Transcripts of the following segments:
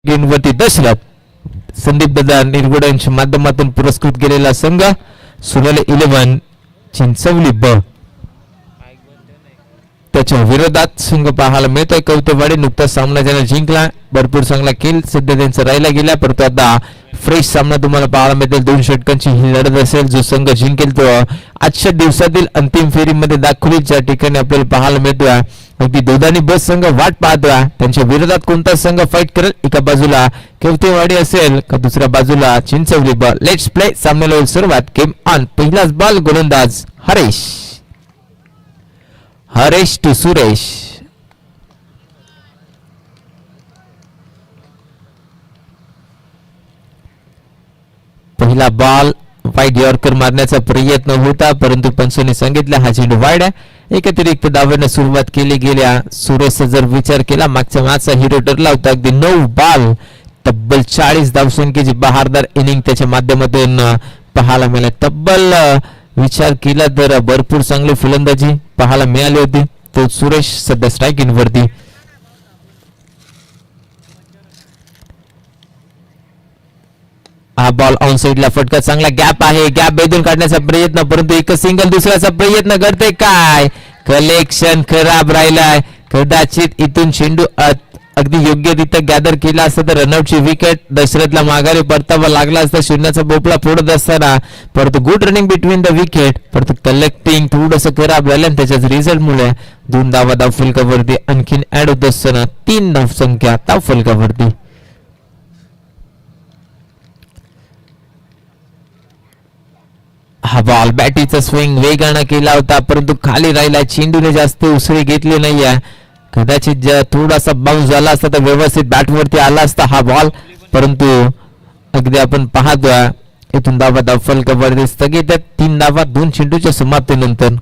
वरती दशरथ संदीप दादा निरगुडांच्या माध्यमातून पुरस्कृत केलेला संघ सुरेल 11 चिंचवली ब त्याच्या विरोधात संघ पाहायला मिळतोय कवतेवाडी. नुकताच सामना ज्याने जिंकला, भरपूर चांगला खेळ सध्या त्यांचा राहिला गेला, परंतु आता फ्रेश सामना तुम्हाला पाहायला मिळेल. 2 षटकांची ही लढत असेल. जो संघ जिंकेल तो आजच्या दिवसातील अंतिम फेरीमध्ये दाखवली, ज्या ठिकाणी आपल्याला पाहायला मिळतोय अगदी दोघांनी बस संघ वाट पाहतोय त्यांच्या विरोधात कोणता संघ फाईट करेल. एका बाजूला कवतेवाडी असेल का दुसऱ्या बाजूला चिंचवली ब. Let's play. सामन्याला होईल सुरुवात. Game on. पहिलाच बॉल गोलंदाज हरेश टू सुरेश. पहिला बॉल वाईड यॉर्कर मारण्याचा प्रयत्न होता, परंतु पंचाने सांगितलं हा चेंडू वाईड आहे. एक अतिरिक्त धावेने सुरुवात केली गेल्या. सुरेशचा जर विचार केला मागच्या मॅचचा हिरो ठरला होता. अगदी 9 बॉल तब्बल 40 धावसंख्येची बहारदार इनिंग त्याच्या माध्यमातून पाहायला मिळाली. तब्बल विचार केला तर भरपूर चांगली फलंदाजी पाहायला मिळाली होती. तो सुरेश सध्या स्ट्राईक इन वरती. हा बॉल ऑन साइडला फटका. चांगला गॅप आहे, गॅप भेदून काढण्याचा प्रयत्न, परंतु एक सिंगल दुसऱ्याचा प्रयत्न करते. काय कलेक्शन खराब राहिलाय. कदाचित इथून चेंडू अगदी योग्यरित्या गॅदर केला असता तर रनआउटची विकेट दशरथला माघारी परतावा लागला असता. शून्याचा भोपळा फोडत असताना परंतु good running between the wicket, परंतु कलेक्टिंग थोडंसं खराब झालं आणि त्याच्याच रिझल्ट मुळे 2 धावा धाव फलकावरती आणखीन ऍड होत असताना 3 धाव संख्या धाव फलकावरती. हा बॉल बॅटीचा स्विंग वेगानं केला होता, परंतु खाली राहिला. चेंडूने जास्त उसळी घेतली नाहीये. कदाचित थोडासा बाउन्स झाला असता तर व्यवस्थित बॅटवरती आला असता हा बॉल, परंतु अगदी आपण पाहतोय इथून धावा धाव फलकावरती स्थगित. 3 धावा 2 चेंडूच्या समाप्तीनंतर.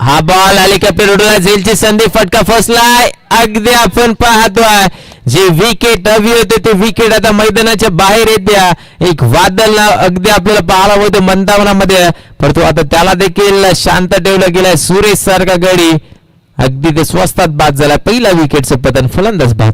हा बॉल हेलिकॉप्टर उडवला झेलची संधी. फटका फसलाय. अगदी आपण पाहतोय जे विकेट हवी होते ते विकेट आता मैदानाच्या बाहेर येत्या. एक वादळ अगदी आपल्याला पाहायला होतं मंदावनामध्ये, परंतु आता त्याला देखील शांत ठेवलं गेलंय. सुरेश सारखा गडी अगदी ते स्वस्तात बाद झाला. पहिला विकेटचं पतन, फलंदाज बाद.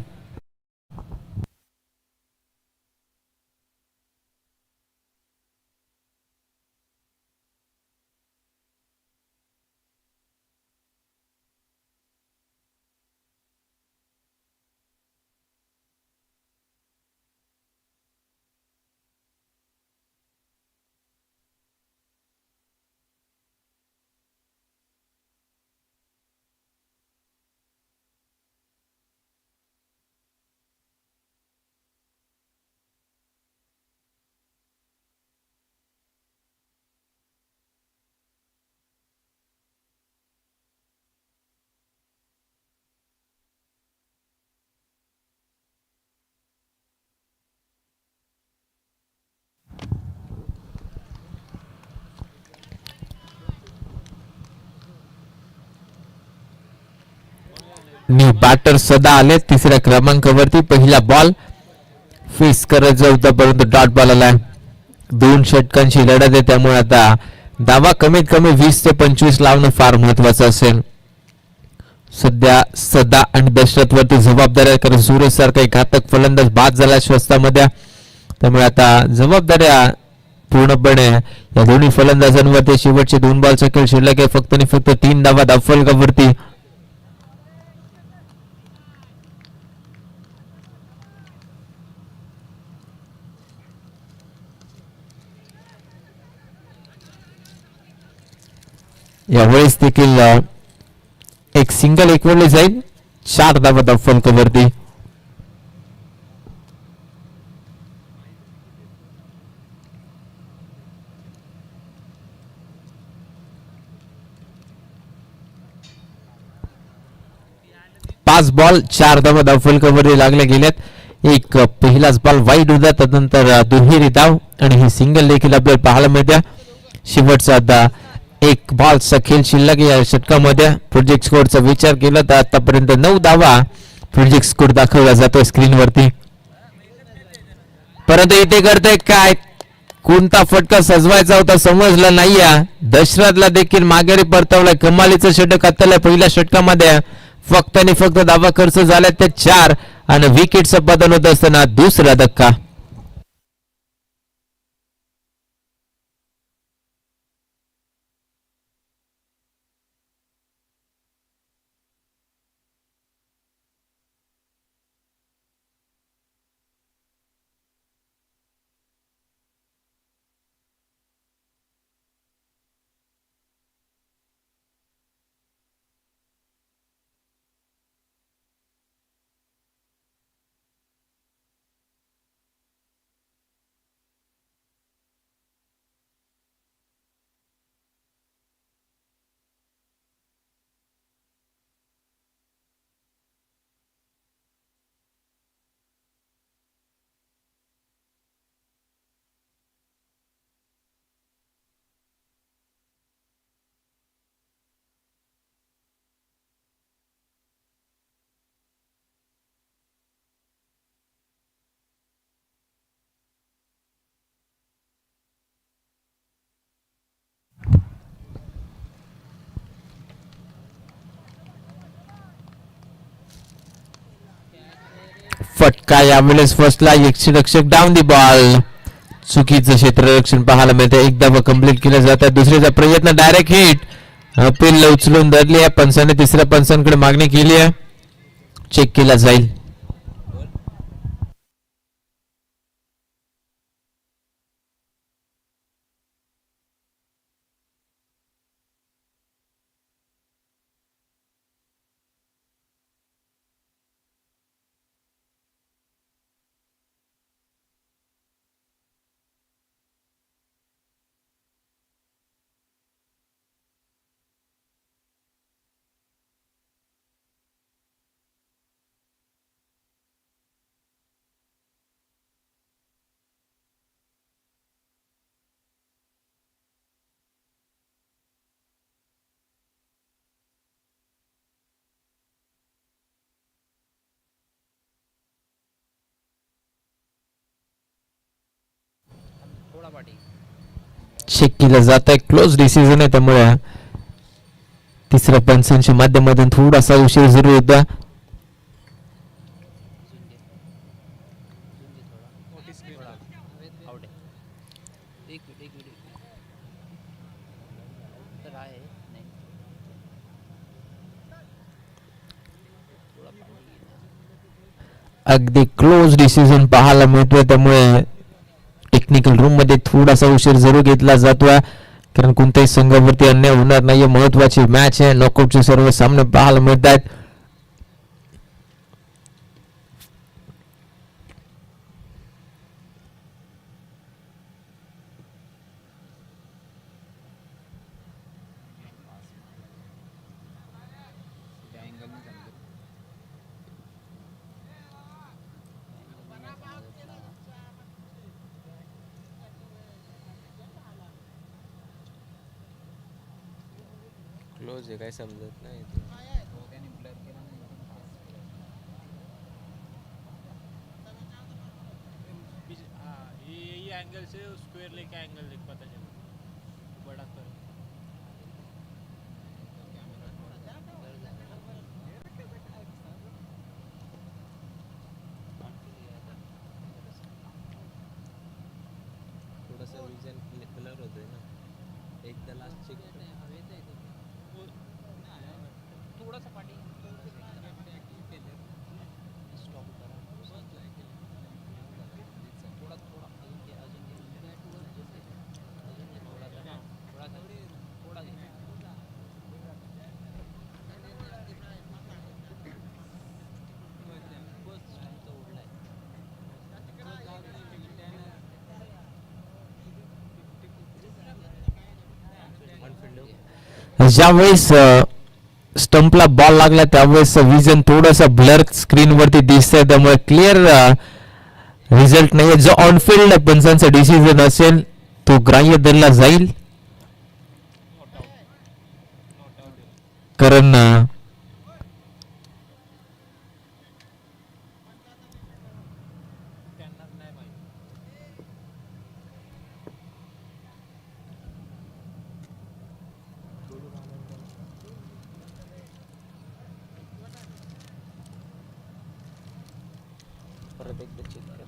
बॅटर सदा आले तिसऱ्या क्रमांकावरती. पहिला बॉल फेस करायचा होता, परंतु डॉट बॉल आला. 2 षटकांची लढत आहे, त्यामुळे आता धावा कमीत कमी 20 ते 25 लावणं फार महत्वाचं असेल. सध्या सदा आणि दशरथवरती जबाबदारी आहे, कारण सुरेश सारखा एक घातक फलंदाज बाद झाला स्वस्तामध्ये. त्यामुळे आता जबाबदाऱ्या पूर्णपणे या दोन्ही फलंदाजांवरती. शेवटचे 2 बॉलचा खेळ शिल्लक आहे. फक्त आणि फक्त 3 धावा धाव फलकावरती. यावेळेस देखील एक सिंगल एकवडले जाईल. 4 धावा धाव फलकावरती. पाच बॉल 4 धावा धाव फलकावरती लागले गेलेत. एक पहिलाच बॉल वाईड होता, त्यानंतर दुहेरी धाव आणि ही सिंगल देखील आपल्याला पाहायला मिळते. शेवटचा आता एक बॉलचा खेळ शिल्लक या षटकामध्ये. प्रोजेक्ट स्कोरचा विचार केला तर आतापर्यंत 9 धावा प्रोजेक्ट स्कोर दाखवला जातोय स्क्रीनवरती. परंतु इथे करतोय काय कोणता फटका सजवायचा होता समजला नाहीये. दशरथला देखील माघारी परतवलाय. कमालीचं षटक हाताळलंय पहिल्या षटकामध्ये. फक्त आणि फक्त धावा खर्च झाल्या त्या 4 आणि विकेटचं पतन होत असताना दुसरा धक्का. फटका यावेळेस फसला. यष्टिरक्षक डाऊन दी बॉल. चुकीचं क्षेत्ररक्षण पाहायला मिळतं. एक धावा कंप्लीट केलं जातं. दुसऱ्याचा प्रयत्न डायरेक्ट हिट. अपील उचलून धरली आहे. पंचाने तिसऱ्या पंचांकडे मागणी केली आहे. चेक केला जाईल. चेक केलं जात आहे. क्लोज डिसिजन आहे त्यामुळे तिसऱ्या पंचांच्या माध्यमातून थोडासा उशीर जरूर होता. अगदी क्लोज डिसिजन पाहायला मिळतोय. त्यामुळे टेक्निकल रूम मध्ये थोडासा उशीर जरूर घेतला जातोय. कारण कोणत्याही संघावरती अन्याय होणार नाहीये. महत्वाची मॅच आहे. नॉकआउटचे सर्व सामने पाहायला मिळत आहेत. क्लोज आहे काय समजत नाही. ये एंगल से स्क्वायर लेके एंगल देख पता चला बड़ा कर थोडासा विजन ब्लर होतोय ना. एकदा लास्ट चेक थोडासा पाठी स्टॉप करा थोड़ा थोड़ा ज्यावेळेस स्टंपला बॉल लागला त्यावेळेस विजन थोडस ब्लर स्क्रीन वरती दिसतंय. त्यामुळे क्लिअर रिझल्ट नाहीये. जो ऑनफिल्ड पंचांचा डिसिजन असेल तो ग्राह्य धरला जाईल. कारण एकदा चेक कर.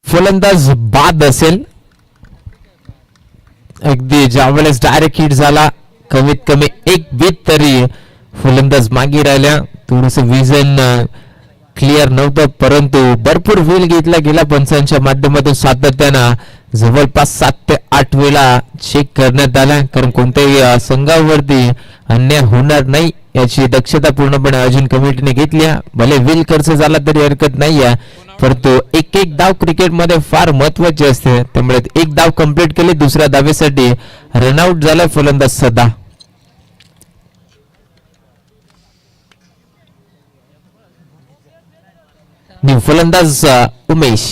फलंदाज बाद असेल. अगदी ज्यावेळेस डायरेक्ट हिट झाला कमीत कमी एक बीट तरी फलंदाज मागे राहिल्या. थोडस विजन क्लिअर नव्हतं परंतु भरपूर वेळ घेतला गेला पंचांच्या माध्यमातून. सातत्यानं जवळपास 7 ते 8 वेळा चेक करण्यात आला कारण कोणत्याही संघावरती अन्याय होणार नाही याची दक्षता पूर्णपणे आयोजन कमिटीने घेतली. भले वेल खर्च झाला तरी हरकत नाहीये परंतु एक एक धाव क्रिकेटमध्ये फार महत्वाचे असते. त्यामुळे एक धाव कंप्लीट केली दुसऱ्या धावेसाठी रनआउट झाला फलंदाज सदा. फलंदाज उमेश.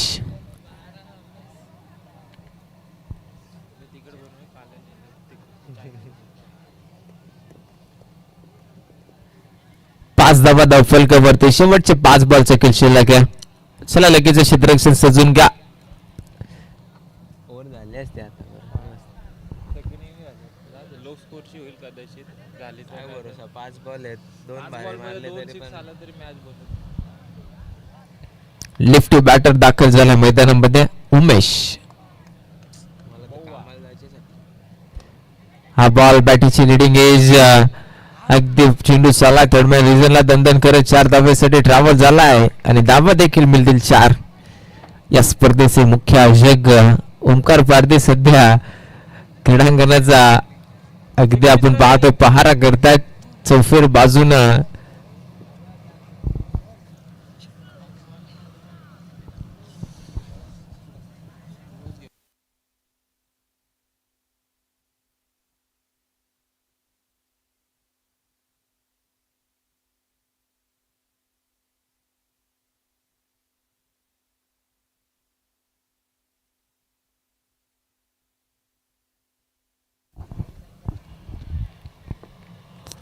पाच धावा धाव फलकावरती शेवटचे 5 बॉलचे खेळ शिल्लक आहे. चला लगेच क्षेत्ररक्षण सजून घ्या. ओव्हर झाले असते आता. लो स्कोरची होईल कदाचित झाली तर काय काय भरोसा. 5 बॉल आहेत, 2 पाच भारी बॉलमध्ये मारले 2 तरी सिक्स पण आला तरी मॅच बनवतो. लेफ्टी बॅटर दाखल झाला मैदानामध्ये उमेश. मला तर कामाला जायचेच आहे. हा बॉल बॅटीची लिडिंग एज अगदी चेंडू साला दरम्यान रिझनला दंदन करत 4 धावेसाठी ट्रॅव्हल झाला आहे आणि धावा देखील मिळतील 4. या स्पर्धेचे मुख्य आयोजक ओमकार पारदे सध्या क्रीडांगणाचा अगदी आपण पाहतो पहारा करतायत चौफेर बाजूनं.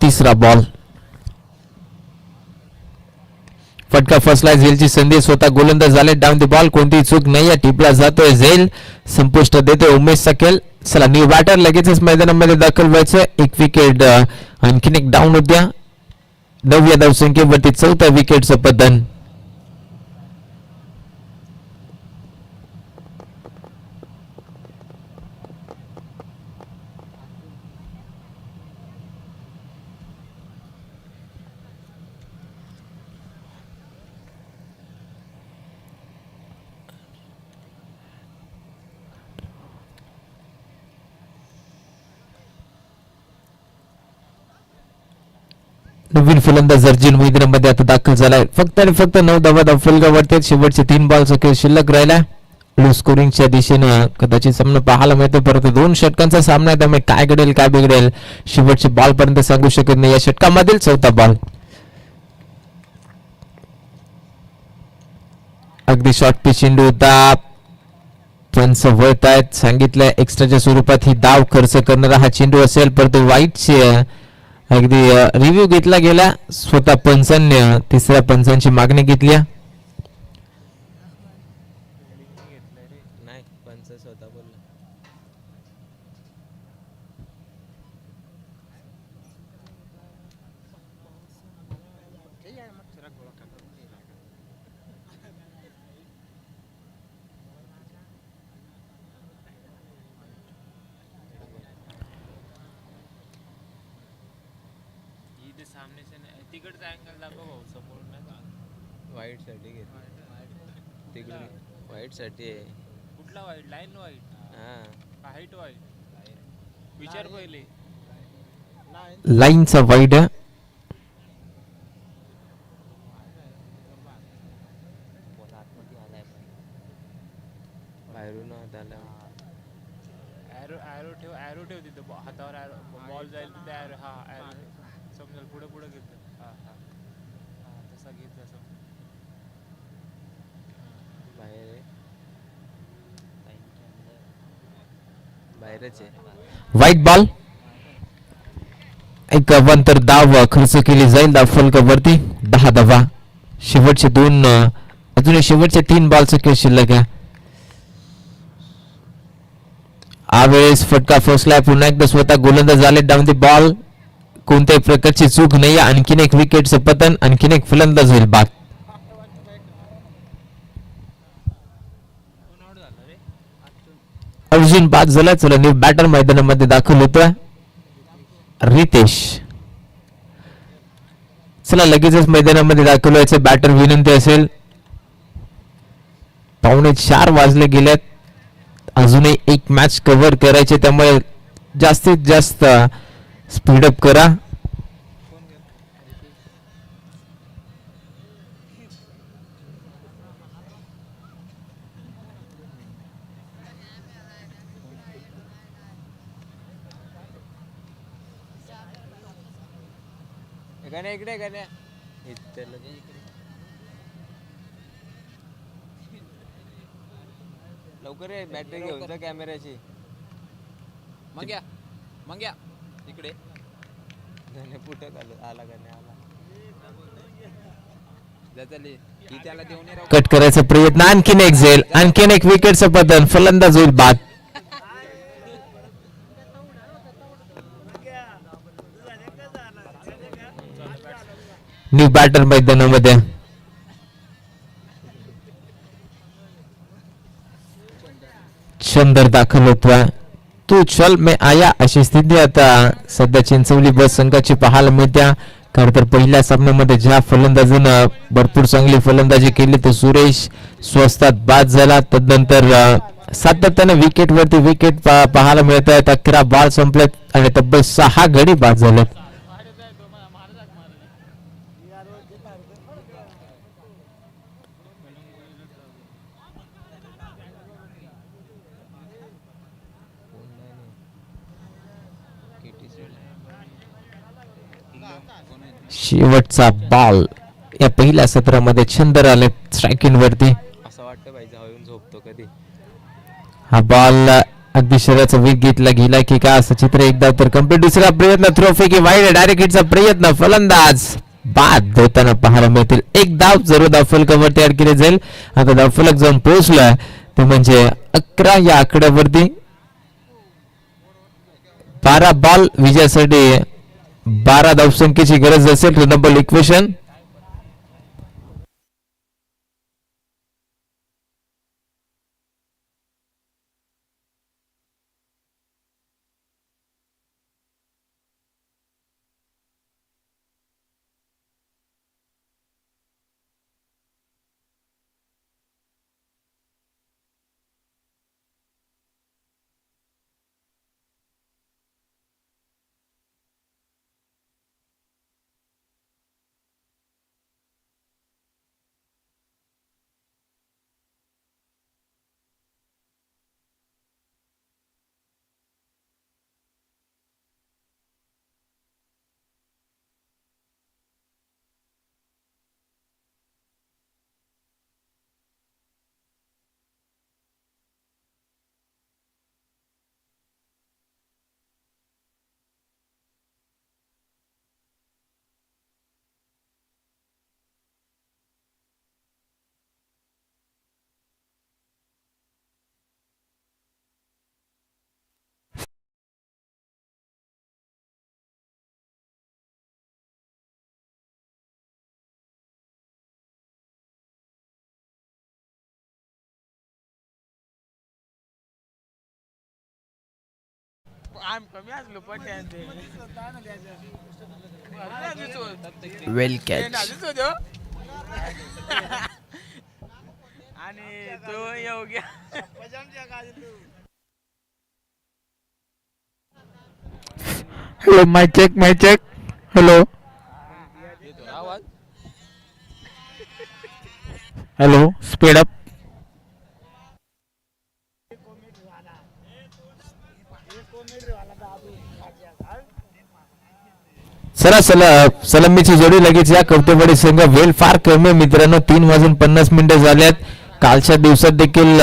तिसरा बॉल फटका फसला. झेलची संधी स्वतः गोलंदाज झाले. डाऊन द बॉल कोणतीही चूक नाही. टिपला जातोय झेल संपुष्ट देतोय उमेश सकेल. चला न्यू बॅटर लगेचच मैदानामध्ये दाखल व्हायचं. एक विकेट आणखीन एक डाऊन होत्या. 9व्या धावसंख्येवरती 4थ्या विकेटचं पतन. नवीन फलंदाज अर्जुन मैदानामध्ये आता दाखल झालाय. फक्त आणि फक्त 9 धावा धाव फलकावरती शेवटचे 3 बॉलचा खेळ शिल्लक राहिला. लो स्कोरिंगच्या दिशेनं कदाचित सामना पाहायला मिळतो परंतु 2 षटकांचा सामना आहे त्यामुळे काय घडेल काय बिघडेल शेवटचे बॉल पर्यंत सांगू शकत नाही. या षटकामधील 4था बॉल अगदी शॉर्ट पिच चेंडू होता. पंच वळत आहेत सांगितलंय एक्स्ट्राच्या स्वरूपात ही धाव खर्च करणारा हा चेंडू असेल परंतु वाईटचे अगदी रिव्ह्यू घेतला गेला. स्वतः पंचांनी तिसऱ्या पंचांची मागणी घेतली. फिल्डिंगने घेतलंय रे. नाही पंच स्वतः बोलला. इथे सामने से नाही तिकडचा अँगल दाखव भाऊ समोरून नाही का? वाईट साठी घेतलं तिकडे वाईट साठी आहे. कुठला वाईट लाईन वाईट हा हाईट वाईट विचार पहिले. लाईनचा वाईड. बोला आतमध्ये आलाय बाहेरून आत आला. ॲरो ठेव तिथं हातावर ॲरो बॉल जाईल तिथे ॲरो. हा ॲरो समजेल. पुढे पुढे घेतो. हा हा हा तसा घेत तसा. बाहेर आहे. बाहेरच आहे. White ball. एक अवांतर धाव खर्च केली जाईल धाव फलकावरती. 10 धावा. शेवटचे 2 अजूनही शेवटचे 3 बॉलचा खेळ शिल्लक आहे. यावेळेस फटका फसलाय. पुन्हा एकदा स्वतः गोलंदाज झाले डाऊन दी बॉल. कोणत्याही प्रकारची चूक नाही. आणखीन एक विकेटचं पतन. आणखीन एक फलंदाज होईल बाद. कोण आउट झाला रे? अर्जुन बाद झाला. चला न्यू बॅटर मैदानामध्ये दाखल होतोय रितेश. चला लगेचच मैदानामध्ये दाखल व्हायचं. बॅटर विनंती असेल. 3:45 वाजले गेल्यात. अजूनही एक मॅच कव्हर करायचे त्यामुळे जास्तीत जास्त स्पीडअप करा. गण्या इकडे गण्या इथे लगे इकडे लवकर ये. बॅटरी घेऊन जा कॅमेऱ्याची. मग या इकडे. गण्या कुठे आला गण्या आला. ही त्याला देऊन ये राव. कट करायचा प्रयत्न. आणखीन एक झेल. आणखीन एक विकेटचं पतन. फलंदाज होईल बाद. न्यू बॅटर मैदानामध्ये. चंदर दाखल होतोय. तू चल मैं आया अशी स्थिती आता सध्या चिंचवली बस संघाची पाहायला मिळत्या. खरं तर पहिल्या सामन्यामध्ये ज्या फलंदाजीनं भरपूर चांगली फलंदाजी केली तो सुरेश स्वस्तात बाद झाला. तदनंतर सातत्याने विकेटवरती विकेट पाहायला मिळत आहेत. 11 बॉल संपलेत आणि तब्बल 6 गडी बाद झालेत. शेवटचा बॉल या पहिल्या सत्रामध्ये चंदर आले स्ट्रायकिंग वरती. असं वाटतं पाहिजे हळून झोपतो कधी. हा बॉल अगदी शरीराचा वेग घेतला गेला की काय असं चित्र. एकदा तर कम्प्लीट. दुसरा प्रयत्न थ्रो की वाईड डायरेक्ट हिटचा प्रयत्न. फलंदाज बाद होताना पाहायला मिळतील. एक धाव जरूर धाव फलकावरती ऍड केली जाईल. आता धाव फलक जाऊन पोहोचलाय ते म्हणजे 11 या आकड्यावरती. 12 बॉल विजयासाठी 12 धावसंख्येची गरज असेल. रनबल इक्वेशन. आम कमी असलो पट्ट्यान ते वेल ते कॅच. नाजूक होतो. आणि तो योग्य हॅलो माय चेक हॅलो येतो ना आवाज. Hello speed up. सलामीची जोडी लगेच या कवटेवाडी संघ वेळ फार कमी आहे मित्रांनो. 3:50 झाल्यात. कालच्या दिवसात देखील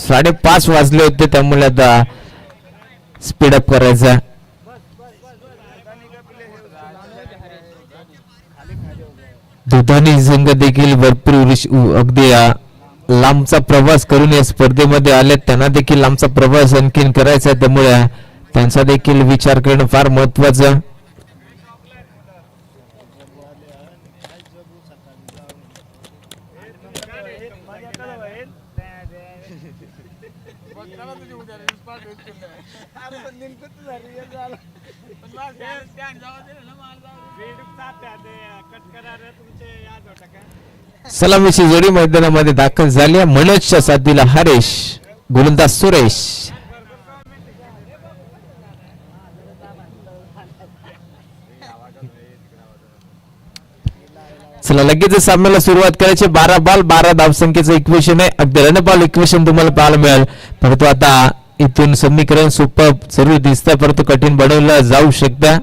5:30 वाजले होते, त्यामुळे आता स्पीडअप करायचा. दुधानी संघ देखील भरपूर अगदी लांबचा प्रवास करून या स्पर्धेमध्ये आले. त्यांना देखील लांबचा प्रवास आणखीन करायचा, त्यामुळे त्यांचा देखील विचार करणं फार महत्वाचं. सलामीची जोडी मैदानामध्ये दाखल झाली आहे. मनोजच्या साथीला हरेश, गोलंदाज सुरेश. चला लगेच सामन्याला सुरुवात करायची. 12 बॉल 12 धावसंख्येचं इक्वेशन आहे. अगदी रन बॉल इक्वेशन तुम्हाला पाहायला मिळेल. परंतु आता इथून समीकरण सोपं सर्व दिसतं, परंतु कठीण बनवलं जाऊ शकतं.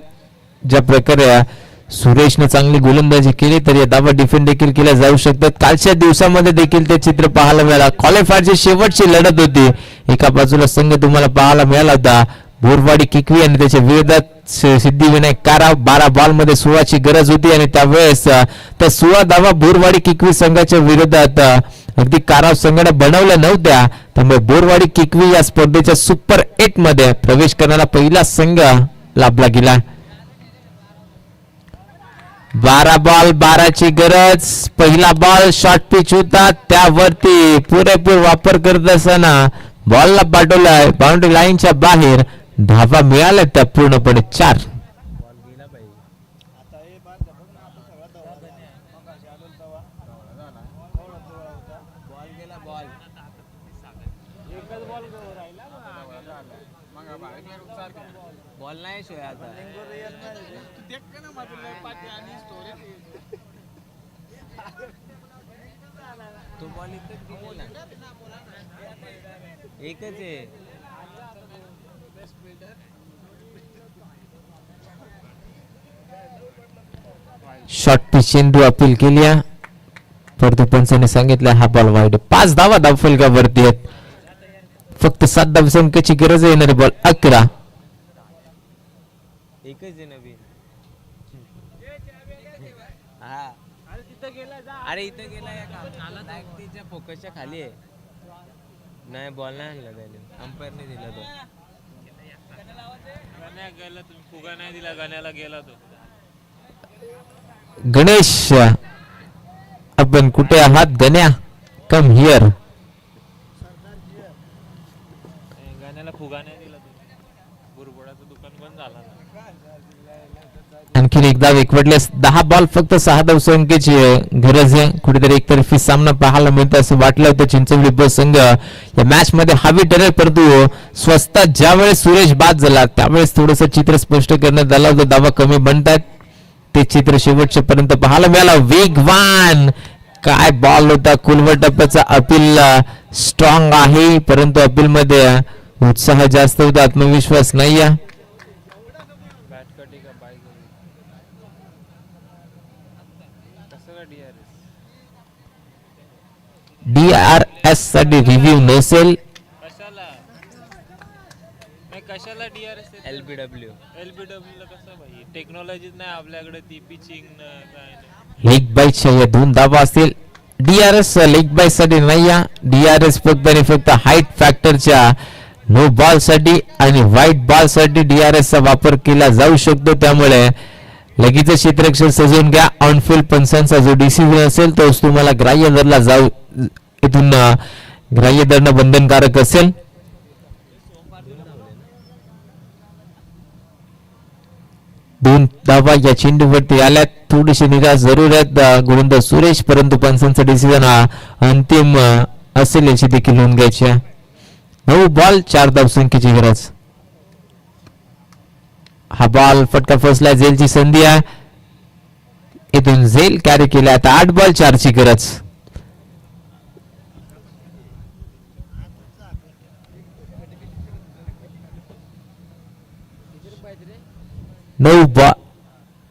ज्या प्रकारे सुरेशने चांगली गोलंदाजी केली तरी दावा डिफेंड देखील केल्या जाऊ शकतात. कालच्या दिवसामध्ये देखील ते चित्र पाहायला मिळालं. क्वालिफायरची शेवटची लढत होती. एका बाजूला संघ तुम्हाला पाहायला मिळाला होता बोरवाडी किकवी आणि त्याच्या विरोधात सिद्धिविनायक काराव. 12 बॉल मध्ये 16ची गरज होती आणि त्यावेळेस त्या 16 धावा बोरवाडी किकवी संघाच्या विरोधात अगदी काराव संघाने बनवल्या नव्हत्या. त्यामुळे बोरवाडी किकवी या स्पर्धेच्या सुपर 8 मध्ये प्रवेश करणारा पहिला संघ लाभला गेला. 12 बॉल 12ची गरज. पहिला बॉल शॉर्ट पिच होता, त्यावरती पुरेपूर वापर करत असताना बॉलला पाठवलाय बाउंड्री लाईनच्या बाहेर. धावा मिळाल्या त्या पूर्णपणे 4. बॉल नाही शोय आता. तो बॉल इथं दिलेला. एकच आहे. शॉर्ट पिच चेंडू अपील केली, परंतु पंचाने सांगितलं हा बॉल वाईड. 5 धावा धावफलकावरती आहेत. फक्त 7 धावसंख्येची गरज आहे. येणारे बॉल 11. एकच आहे नवीन. हा अरे इथं गेला त्याच्या फोकसच्या खाली आहे. नाही बॉल नाही आणला त्याने, अंपायरने दिला तो. गण्या गेला, तुम्ही फुगा नाही दिला गण्याला, गेला तो. गणेश आपण कुठे आहात गण्या? Come here. गण्याला फुगा नाही दिला तो. बुरबुडाचं दुकान बंद झाला ना. आणखीन एकदा एकवटल्यास 10 बॉल फक्त 6 धावसंख्येची गरज आहे. कुठेतरी एकतर्फी सामना पाहायला मिळतो असं वाटलं होतं. चिंचवडी बस संघ या मॅच मध्ये हवी ठरेल, परंतु स्वस्तात ज्यावेळेस सुरेश बाद झाला त्यावेळेस थोडस चित्र स्पष्ट करण्यात आलं होतं. धावा कमी बनतात, ते चित्र शेवटच्या पर्यंत पाहायला मिळालं. वेगवान काय बॉल होता. कुलवर टप्प्याचा अपील स्ट्रॉंग आहे, परंतु अपील मध्ये उत्साह जास्त होता, आत्मविश्वास नाही आहे. बॅट कटी का बाय करी कसं का DRS साठी रिव्ह्यू नसेल. कशाला नाही, कशाला DRS LBW ला कसं भाई टेक्नॉलॉजीच नाही आपल्याकडे. ती पिचिंग काय नाही. लेग बाईटच्या या 2 धावा असतील. DRS लेग बाईट साठी नाही आहे. DRS फक्त आणि फक्त हाईट फॅक्टरच्या नो बॉल साठी आणि व्हाईट बॉल साठी DRS चा वापर केला जाऊ शकतो. त्यामुळे लगेच क्षेत्ररक्षण सजवून घ्या. ऑनफिल्ड पंचांचा जो डिसिजन असेल तोच तुम्हाला ग्राह्य धरला जाऊ, इथून ग्राह्य धरणं बंधनकारक असेल. 2 धावा या चेंडूवरती आल्यात. थोडीशी निराश जरूर आहेत गोलंदाज सुरेश, परंतु पंचांचा डिसिजन हा अंतिम असेल याची देखील नोंद घ्यायची आहे. 9 बॉल 4 धावसंख्येची गरज. हा बॉल फटका फसला, झेलची संधी आहे. इथून झेल कॅरी केला. आता 8 बॉल 4 ची गरज.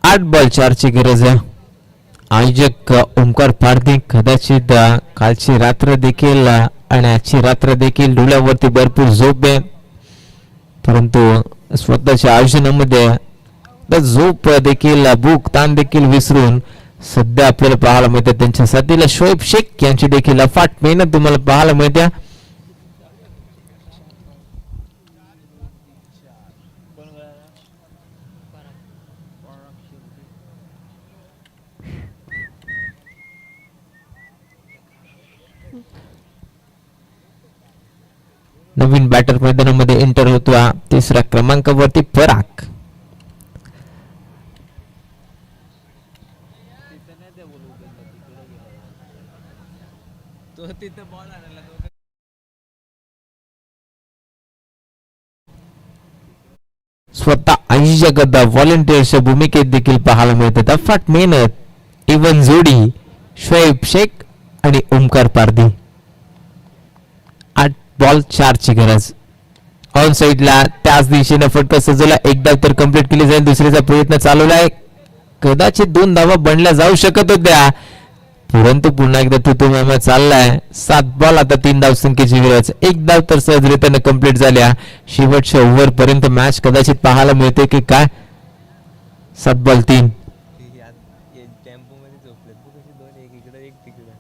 8 बॉल 4 ची गरज आहे. आयोजक ओमकार पारधी कदाचित कालची रात्र देखील आणि आजची रात्र देखील डोळ्यावरती भरपूर झोप आहे, परंतु स्वतःच्या आयोजनामध्ये झोप देखील भूक ताण देखील विसरून सध्या आपल्याला पाहायला मिळते. त्यांच्या साथीला शोएब शेख यांची देखील अफाट मेहनत तुम्हाला पाहायला मिळते. नवीन बॅटर मैदानामध्ये एंटर होतो 3ऱ्या क्रमांकावरती पराग. तो तिथे बॉल आणायला स्वतः 80च्या गद्दा व्हॉलेंटियर्सच्या भूमिकेत देखील पाहायला मिळतात. अफाट मेहनत इवन जोडी शोएब शेख आणि ओमकार पारधी. 8 बॉल 4 ची गरज. ऑन साइडला त्याच दिशेने फटका सजवला. एक धाव तर कंप्लीट केली जाईल. दुसरीचा प्रयत्न चालवला आहे. कदाचित 2 धावा बनल्या जाऊ शकत होत्या, परंतु पुन्हा एकदा तुतू मामा चाललाय. 7 बॉल आता 3 धावसंख्येची गरज. एक धाव तर सहजरित्याने कंप्लीट झाल्या. शेवटच्या ओव्हर पर्यंत मॅच कदाचित पाहायला मिळते की काय. 7 बॉल 3. टेम्पो मध्ये झोपले तू कशी 2 एक इकडे एक तिकडे.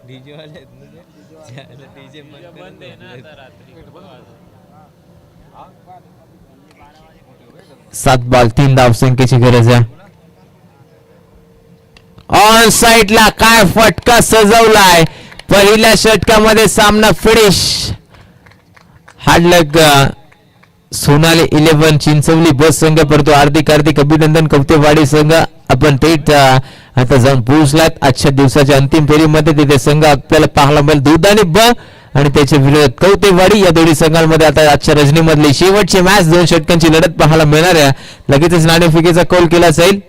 डीजे वाले आहेत ना ते डीजे बंद आहे ना आता रात्री. 7 बॉल 3 धावसंख्येची गरज आहे. ऑन साइडला काय फटका सजवलाय. पहिल्या षटकामध्ये सामना फिनिश. हार्डलक सोनाली 11 चिंचवली बस संघ, परंतु हार्दिक अभिनंदन कवतेवाडी संघ. आपण थेट आता जाऊन पोहोचलात आजच्या दिवसाच्या अंतिम फेरीमध्ये. तिथे संघ आपल्याला पाहायला मिळेल दुधाने ब आणि त्याच्या विरोधात कवतेवाडी. या दोन्ही संघांमध्ये आता आजच्या रजनीमधली शेवटची मॅच 2 षटकांची लढत पाहायला मिळणार आहे. लगेचच नाणेफेकीचा कौल केला जाईल.